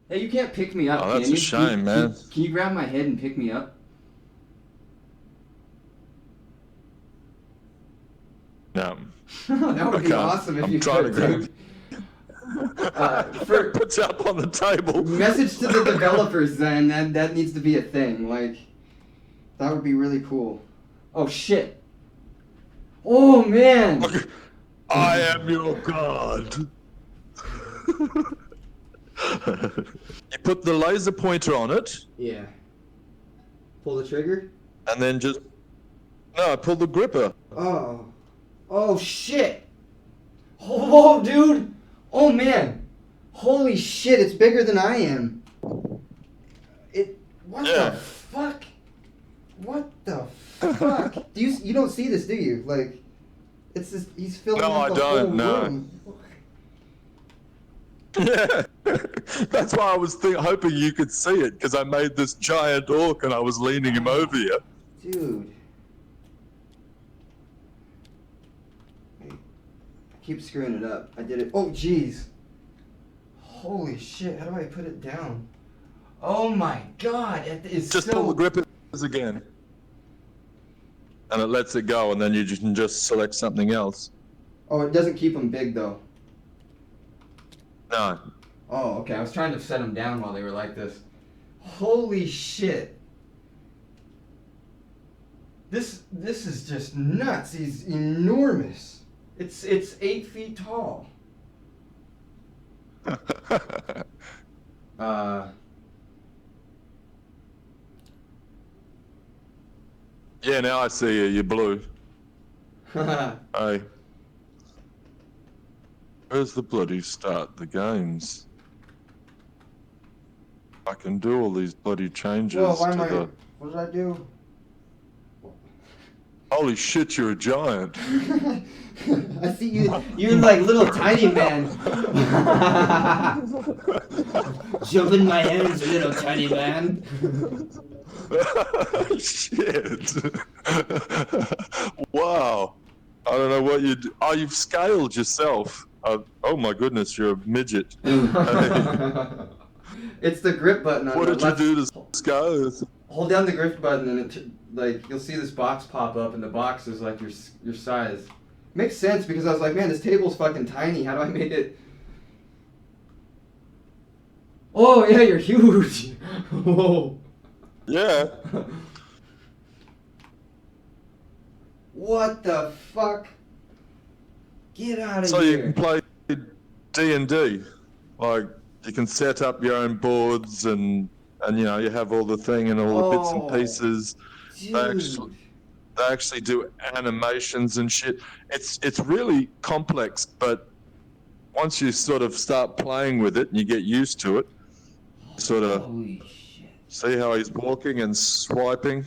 Hey, you can't pick me up, Oh, can that's a you? shame, man. Can you grab my head and pick me up? No, That I would be can't. awesome if I'm you trying could, to grab. dude. For Puts up on the table. message to the developers, then that needs to be a thing. Like, that would be really cool. Oh shit! Oh man! I am your god. You put the laser pointer on it, Yeah. Pull the trigger. and then just pull the gripper. Oh. Oh shit! Oh, dude! Oh man! Holy shit! It's bigger than I am. What Yeah. the fuck? What the fuck? You don't see this, do you? Like, it's just he's filling No, up I the whole don't, no. room. Yeah, that's why I was hoping you could see it, because I made this giant orc and I was leaning him over you. Dude. Wait. I keep screwing it up. I did it. Oh, jeez. Holy shit. How do I put it down? Oh my god. It's Just so... pull the grippers again. And it lets it go, and then you can just select something else. Oh, it doesn't keep them big, though. No. Oh, okay. I was trying to set them down while they were like this. Holy shit. This is just nuts. He's enormous. It's 8 feet tall. Yeah, now I see you. You're blue. Hey. Where's the bloody start the games? I can do all these bloody changes Whoa, why am to I... the... What did I do? Holy shit, you're a giant. I see you. You're like little tiny man. Jump in my hands, little tiny man. Shit. Wow. I don't know what you do. Oh, you've scaled yourself. Oh my goodness, you're a midget. It's the grip button on What the did you left. do to scale? Hold down the grip button and like you'll see this box pop up, and the box is like your size. Makes sense because I was like, man, this table's fucking tiny. How do I make it? Oh yeah, you're huge. Whoa. Yeah. What the fuck? Get out of So here. you can play D&D. Like, you can set up your own boards and you know, you have all the thing and all the bits and pieces. Dude. They actually do animations and shit. It's really complex, but once you sort of start playing with it and you get used to it, sort of Holy shit. see how he's walking and swiping.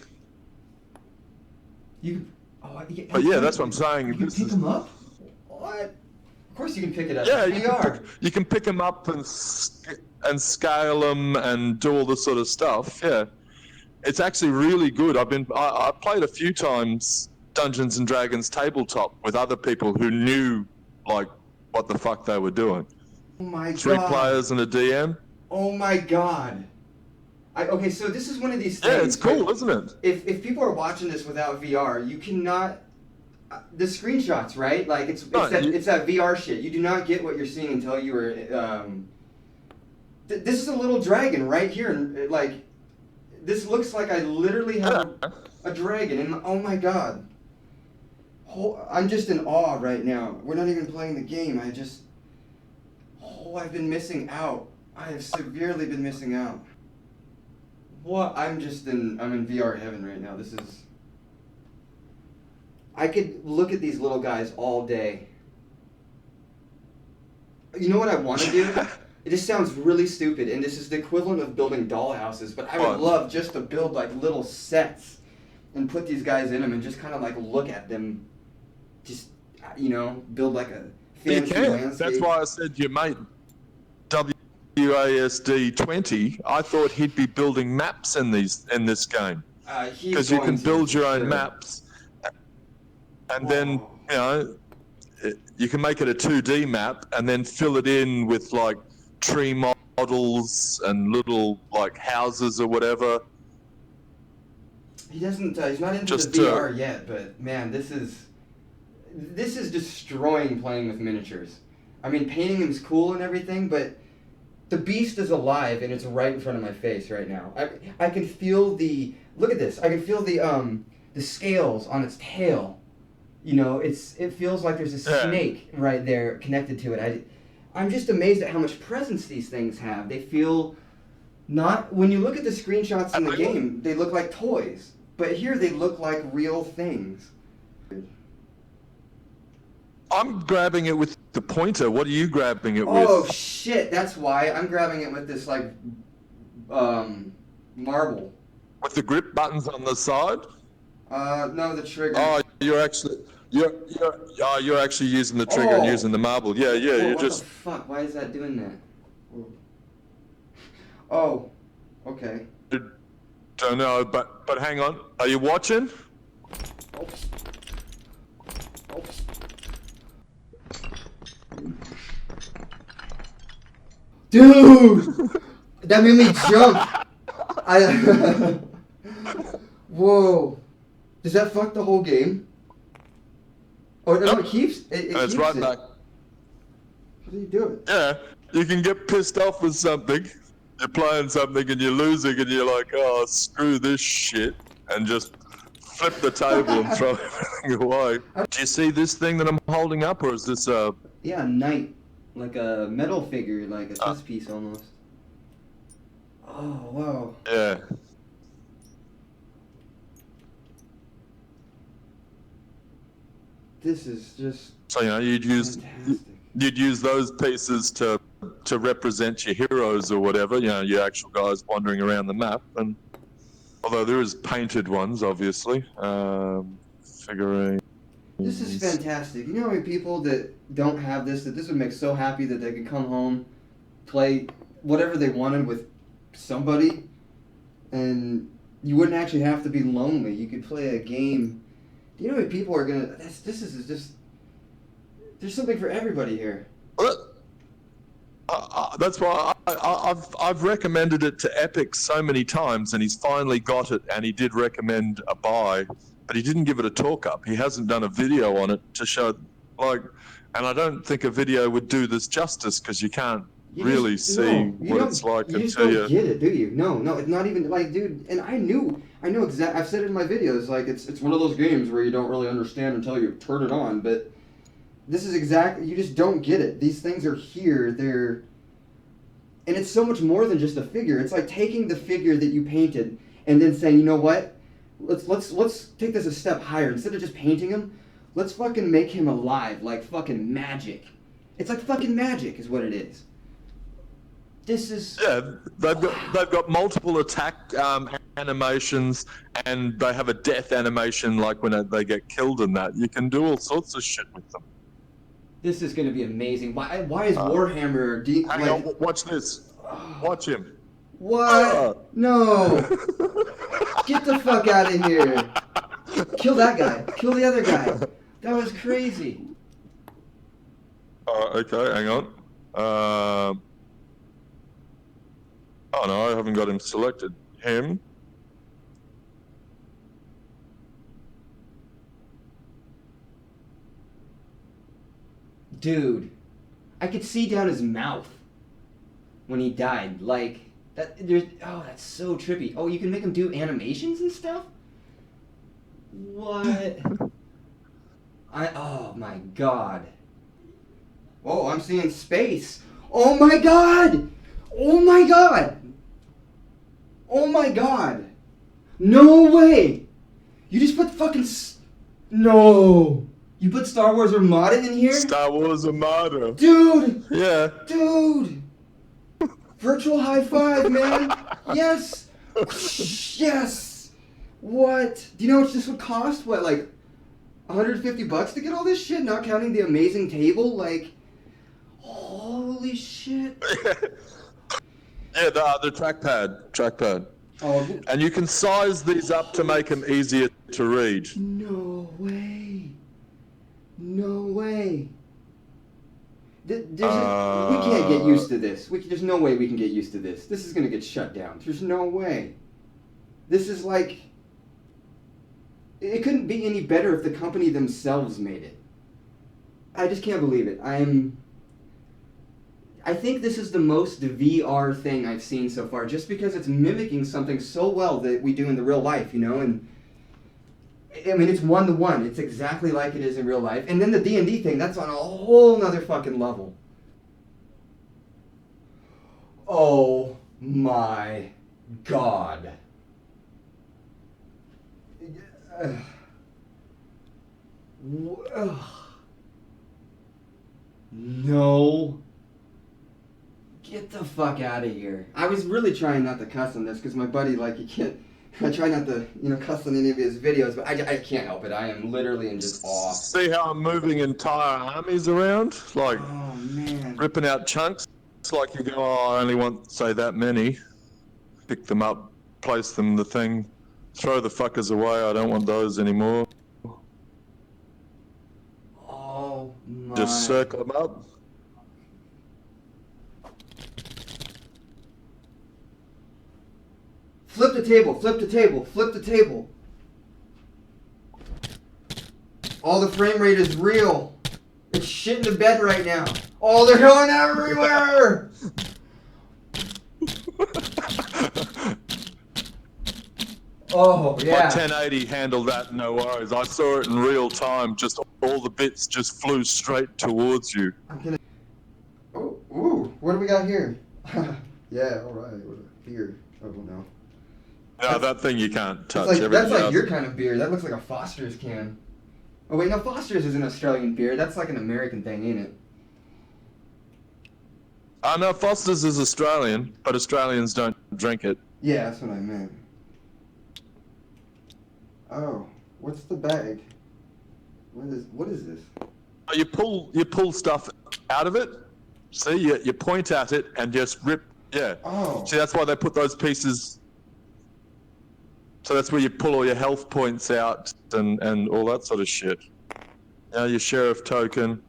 But yeah, that's what I'm saying. You can This pick is- them up? What? Of course you can pick it up. Yeah, It's you can pick them up and scale them and do all this sort of stuff. Yeah, it's actually really good. I played a few times Dungeons and Dragons tabletop with other people who knew like what the fuck they were doing. Oh my 3 god. players and a DM. Oh my god. Okay, so this is one of these things. Yeah, it's cool, right? isn't it? If people are watching this without VR, you cannot. The screenshots, right? Like it's that VR shit. You do not get what you're seeing until you are. This is a little dragon right here, and like, this looks like I literally have a dragon, and oh my god. I'm just in awe right now. We're not even playing the game. I've been missing out. I have severely been missing out. What? I'm in VR heaven right now. This is... I could look at these little guys all day. You know what I want to do? It just sounds really stupid, and this is the equivalent of building dollhouses, but I would love just to build like little sets and put these guys in them and just kind of like look at them. Just, you know, build like a fancy landscape. That's why I said your mate WASD 20. I thought he'd be building maps in this game because you can build your own maps, and then you know you can make it a 2D map and then fill it in with like tree models and little like houses or whatever. He doesn't. He's not into Just the VR yet, but man, this is destroying playing with miniatures. I mean, painting them is cool and everything, but the beast is alive and it's right in front of my face right now. I can feel the look at this. I can feel the scales on its tail. You know, it feels like there's a snake right there connected to it. I'm just amazed at how much presence these things have. They feel not when you look at the screenshots in the game, they look like toys. But here they look like real things. I'm grabbing it with the pointer. What are you grabbing it with? Oh shit, that's why. I'm grabbing it with this like marble. With the grip buttons on the side? No, the trigger. Oh, you're actually using the trigger and using the marble. Yeah, What the fuck? Why is that doing that? Oh, okay. Don't know, but hang on. Are you watching? Oops. Oops. Dude! That made me jump! Whoa. Does that fuck the whole game? Oh, no, it keeps it it's keeps right it. back. How do you do it? Yeah, you can get pissed off with something. You're playing something and you're losing and you're like, oh, screw this shit. And just flip the table and throw everything away. Do you see this thing that I'm holding up, or is this a... Yeah, a knight. Like a metal figure, like a chess piece almost. Oh, wow. Yeah. This is just So, you know, you'd use those pieces to represent your heroes or whatever, you know, your actual guys wandering around the map. And although there is painted ones, obviously, figurine. This is fantastic. You know how many people that don't have this, that this would make so happy that they could come home, play whatever they wanted with somebody, and you wouldn't actually have to be lonely. You could play a game. Do you know how many people are gonna... This is just... There's something for everybody here. That's why I've recommended it to Epic so many times, and he's finally got it, and he did recommend a buy, but he didn't give it a talk up. He hasn't done a video on it to show, like, and I don't think a video would do this justice, because you can't really see what it's like until you... just don't get it, do you? No, it's not even, like, dude, and I know exactly, I've said it in my videos, like, it's one of those games where you don't really understand until you turn it on, but this is exactly, you just don't get it. These things are here, and it's so much more than just a figure. It's like taking the figure that you painted and then saying, you know what? Let's take this a step higher. Instead of just painting him, let's fucking make him alive, like fucking magic. It's like fucking magic is what it is. This is... Yeah, they've got multiple attack animations, and they have a death animation, like when they get killed and that. You can do all sorts of shit with them. This is going to be amazing. Why is Warhammer... Hang on, watch this. Watch him. What? No. Get the fuck out of here. Kill that guy. Kill the other guy. That was crazy. Okay, hang on. Oh no, I haven't got him selected. Him. Dude, I could see down his mouth when he died. Like that. That's so trippy. Oh, you can make him do animations and stuff. What? Oh my god. Oh, I'm seeing space. Oh my god. Oh my god. Oh my god. No way. You just put fucking... No. You put Star Wars Armada in here? Star Wars Armada. Dude! Yeah. Dude! Virtual high five, man! Yes! Yes! What? Do you know how much this would cost? What, like $150 to get all this shit? Not counting the amazing table? Like, holy shit. Yeah, the trackpad. Oh, and you can size these up to make them easier to read. No way. No way. We can't get used to this. There's no way we can get used to this. This is gonna get shut down. There's no way. This is like... It couldn't be any better if the company themselves made it. I just can't believe it. I think this is the most VR thing I've seen so far, just because it's mimicking something so well that we do in the real life, you know? And I mean, it's one-to-one. It's exactly like it is in real life. And then the D&D thing, that's on a whole nother fucking level. Oh my God. No. Get the fuck out of here. I was really trying not to cuss on this because my buddy, like, you can't... I try not to, cuss on any of his videos, but I can't help it. I am literally in just awe. See how I'm moving entire armies around? Like, oh, man. Ripping out chunks. It's like you go, oh, I only want, say, that many. Pick them up, place them in the thing, throw the fuckers away. I don't want those anymore. Oh, my. Just circle them up. Flip the table, flip the table, flip the table. Oh, the frame rate is real. It's shit in the bed right now. Oh, they're going everywhere. Oh, yeah. My 1080 handled that, no worries. I saw it in real time. Just all the bits just flew straight towards you. I'm gonna... Oh, ooh, what do we got here? Yeah, all right. Here. Oh, no. No, that thing you can't touch. That's like your kind of beer. That looks like a Foster's can. Oh wait, no, Foster's is an Australian beer. That's like an American thing, ain't it? No, Foster's is Australian, but Australians don't drink it. Yeah, that's what I meant. Oh, what's the bag? What is this? You pull stuff out of it. See, you point at it and just rip. Yeah. Oh. See, that's why they put those pieces. So that's where you pull all your health points out and all that sort of shit. Your sheriff token.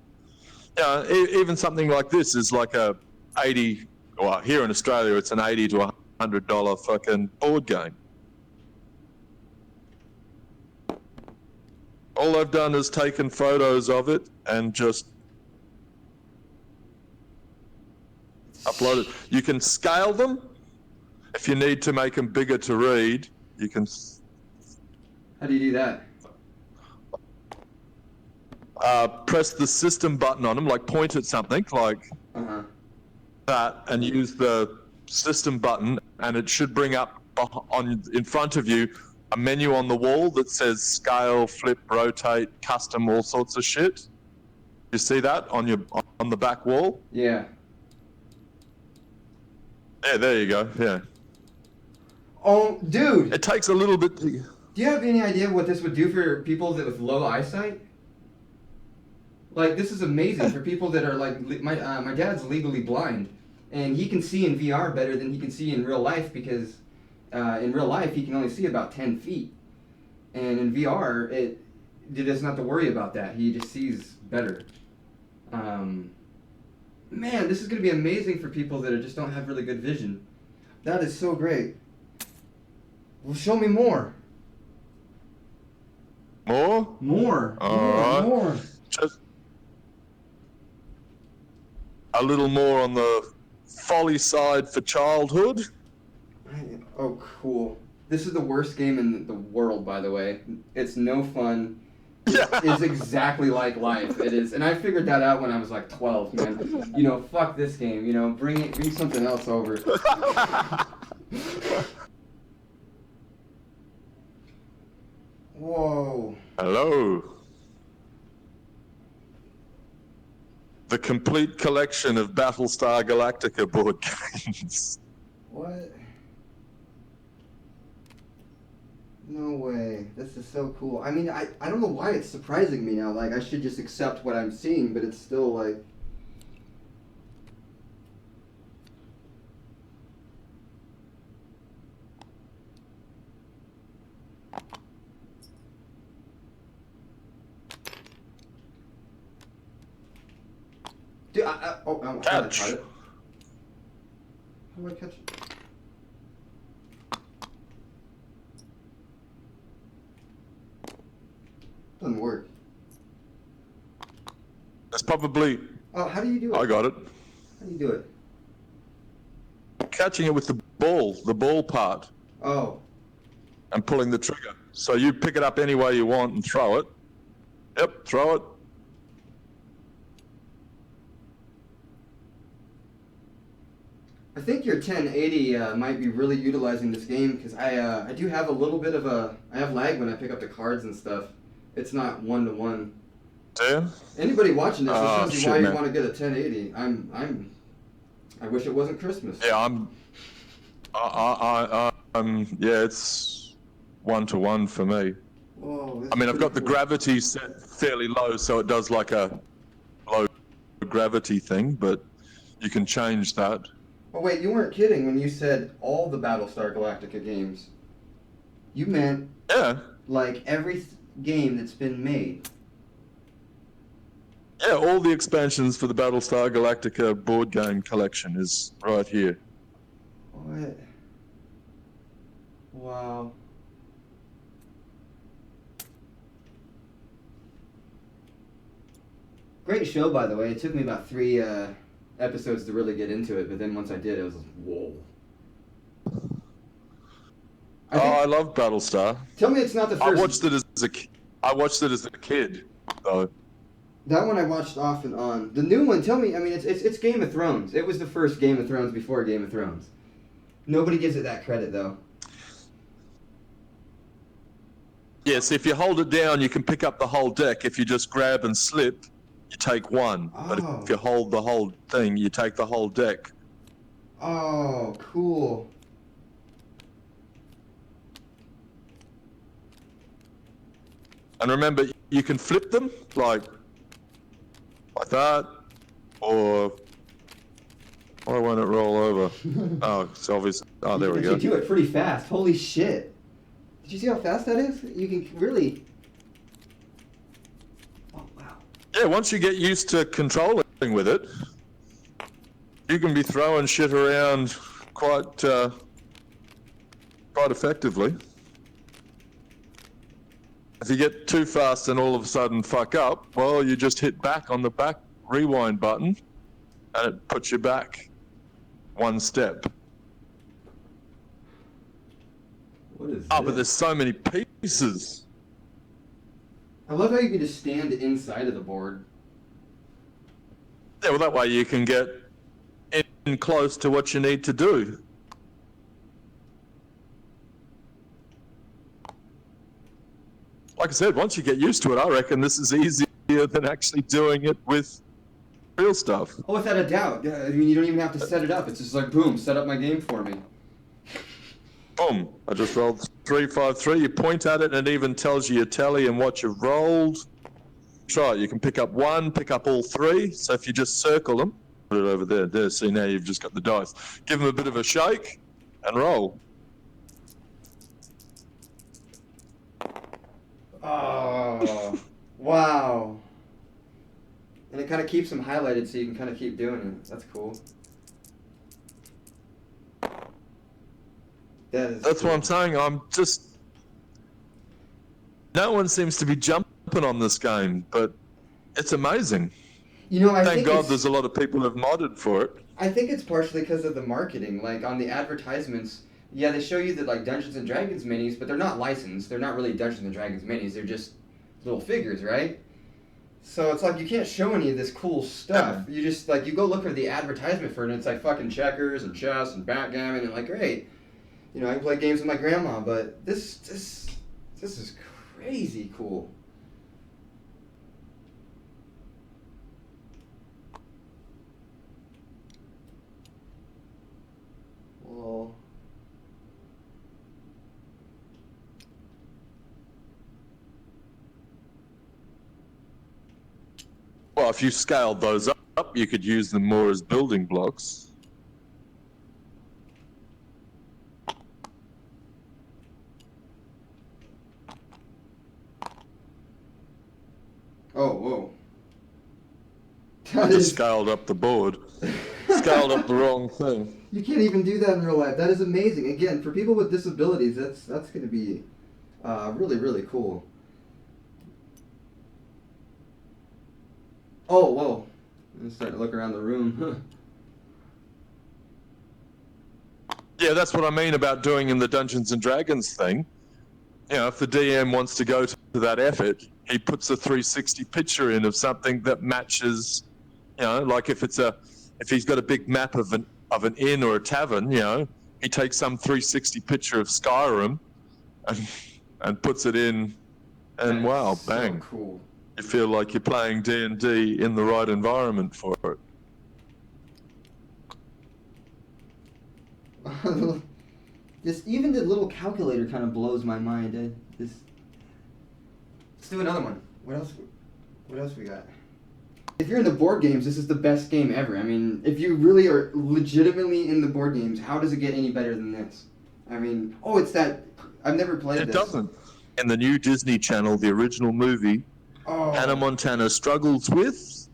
Yeah, even something like this is like a 80. Well, here in Australia, it's an $80 to $100 fucking board game. All I've done is taken photos of it and just uploaded. You can scale them if you need to make them bigger to read. You can. How do you do that? Press the system button on them, like point at something like that, and use the system button, and it should bring up in front of you a menu on the wall that says scale, flip, rotate, custom, all sorts of shit. You see that on the back wall? Yeah. Yeah, there you go. Yeah. Oh, dude! It takes a little bit. Do you have any idea what this would do for people with low eyesight? Like, this is amazing for people that are like my dad's legally blind, and he can see in VR better than he can see in real life because in real life he can only see about 10 feet, and in VR it doesn't have to worry about that. He just sees better. Man, this is gonna be amazing for people that just don't have really good vision. That is so great. Well, show me more. More? More. More. Just a little more on the folly side for childhood. Oh, cool. This is the worst game in the world, by the way. It's no fun. It's exactly like life. It is. And I figured that out when I was like 12, man. Fuck this game. Bring something else over. Whoa. Hello. The complete collection of Battlestar Galactica board games. What? No way. This is so cool. I mean, I don't know why it's surprising me now. Like, I should just accept what I'm seeing, but it's still like... Dude, oh, I thought I caught it. How do I catch it? Doesn't work. That's probably... Oh, how do you do it? I got it. How do you do it? Catching it with the ball part. Oh. And pulling the trigger. So you pick it up any way you want and throw it. Yep, throw it. I think your 1080 might be really utilizing this game because I do have a little bit of I have lag when I pick up the cards and stuff. It's not 1-to-1. Damn. Anybody watching this, it shows you why man. you want to get a 1080. I wish it wasn't Christmas. Yeah, yeah, it's 1-to-1 for me. Whoa, I mean, I've got the gravity set fairly low, so it does like a low gravity thing, but you can change that. Oh wait, you weren't kidding when you said all the Battlestar Galactica games. You meant like every game that's been made. Yeah, all the expansions for the Battlestar Galactica board game collection is right here. What? Wow. Great show, by the way. It took me about 3 episodes to really get into it, but then once I did, it was like, whoa. I love Battlestar. Tell me it's not the first. I watched it as a kid, though. That one I watched off and on. The new one, tell me, I mean, it's Game of Thrones. It was the first Game of Thrones before Game of Thrones. Nobody gives it that credit, though. Yes, if you hold it down, you can pick up the whole deck. If you just grab and slip, you take one. Oh. But if you hold the whole thing, you take the whole deck. Oh, cool. And remember, you can flip them, like that, or why won't it roll over? Oh, it's obvious. Oh, there we go. You do it pretty fast. Holy shit. Did you see how fast that is? You can really... Oh, wow. Yeah, once you get used to controlling with it, you can be throwing shit around quite effectively. If you get too fast and all of a sudden fuck up, well, you just hit back on the back rewind button, and it puts you back one step. What is Oh, this? but there's so many pieces. I love how you can just stand inside of the board. Yeah, well, that way you can get in close to what you need to do. Like I said, once you get used to it, I reckon this is easier than actually doing it with real stuff. Oh, without a doubt. I mean, you don't even have to set it up. It's just like, boom, set up my game for me. Boom. I just rolled 353. You point at it and it even tells you your tally and what you've rolled. Try it. You can pick up one, pick up all three. So if you just circle them, put it over there. There, see, now you've just got the dice. Give them a bit of a shake and roll. Oh, wow. And it kind of keeps them highlighted so you can kind of keep doing it. That's cool. That's cool. What I'm saying. I'm just... No one seems to be jumping on this game, but it's amazing. You know, Thank God there's a lot of people who have modded for it. I think it's partially because of the marketing. Like, on the advertisements... Yeah, they show you the like Dungeons and Dragons minis, but they're not licensed. They're not really Dungeons and Dragons minis. They're just little figures, right? So it's like you can't show any of this cool stuff. You just like you go look for the advertisement for it, and it's like fucking checkers and chess and backgammon, and like great, you know, I can play games with my grandma. But this is crazy cool. Well. Well, if you scaled those up, you could use them more as building blocks. Oh, whoa. I just scaled up the board. Scaled up the wrong thing. You can't even do that in real life. That is amazing. Again, for people with disabilities, that's going to be really, really cool. Oh, whoa. I'm starting to look around the room. Yeah, that's what I mean about doing in the Dungeons and Dragons thing. You know, if the DM wants to go to that effort, he puts a 360 picture in of something that matches, you know, like if he's got a big map of an inn or a tavern, you know, he takes some 360 picture of Skyrim and puts it in, and wow, bang. So cool. You feel like you're playing D&D in the right environment for it. Even the little calculator kind of blows my mind. Let's do another one. What else we got? If you're into board games, this is the best game ever. I mean, if you really are legitimately in the board games, how does it get any better than this? I mean, it's that... I've never played this. It doesn't. In the new Disney Channel, the original movie, Hannah Montana struggles with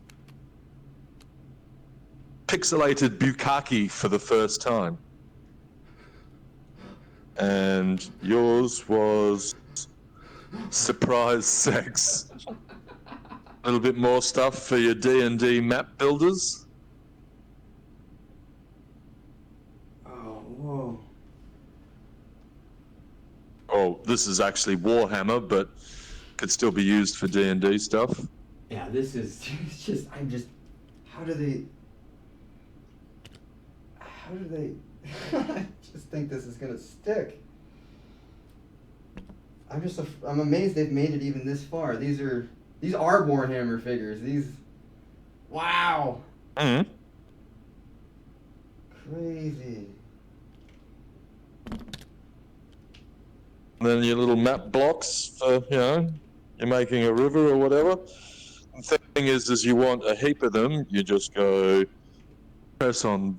pixelated bukkake for the first time. And yours was surprise sex. A little bit more stuff for your D&D map builders. Oh, whoa. Oh, this is actually Warhammer, but could still be used for D&D stuff. Yeah, this is how do they I just think this is gonna stick. I'm amazed they've made it even this far. These are Warhammer figures. Wow. Mm-hmm. Crazy. And then your little map blocks for, you know, you're making a river or whatever. The thing is you want a heap of them, you just go press on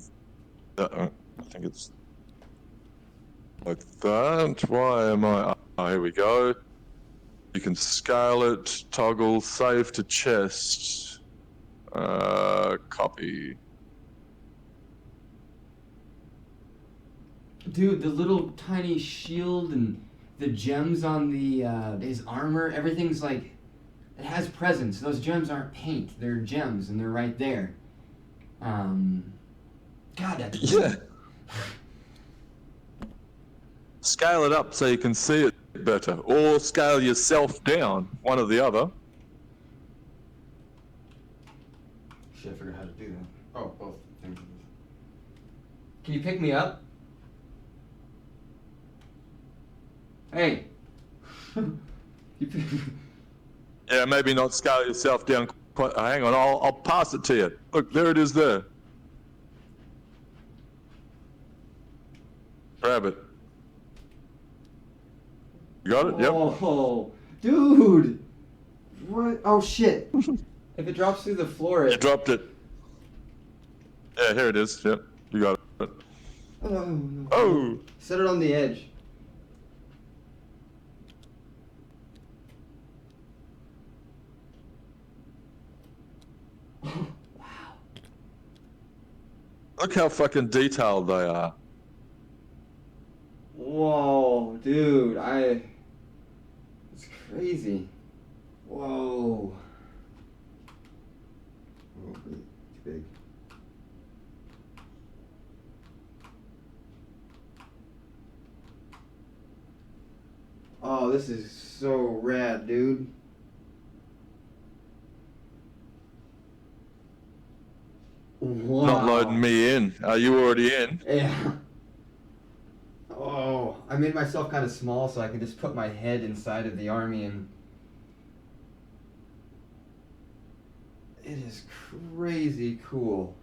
I think it's like that. Why am I... Oh, here we go. You can scale it, toggle, save to chest, copy. Dude, the little tiny shield and the gems on his armor, everything's like, it has presence. Those gems aren't paint, they're gems, and they're right there. God, that's... Yeah. Scale it up so you can see it better, or scale yourself down, one or the other. Shit, I forgot how to do that. Oh, both things. Can you pick me up? Hey. Yeah, maybe not scale yourself down quite. Hang on, I'll pass it to you. Look, there it is there. Grab it. You got it? Yep. Oh, dude. What? Oh, shit. If it drops through the floor... You dropped it. Yeah, here it is. Yep, you got it. Oh, no. Oh! Set it on the edge. Wow. Look how fucking detailed they are. Whoa, dude, it's crazy. Whoa. Oh, too big. Oh, this is so rad, dude. Wow. Not loading me in. Are you already in? Yeah. Oh, I made myself kind of small so I can just put my head inside of the army, and it is crazy cool.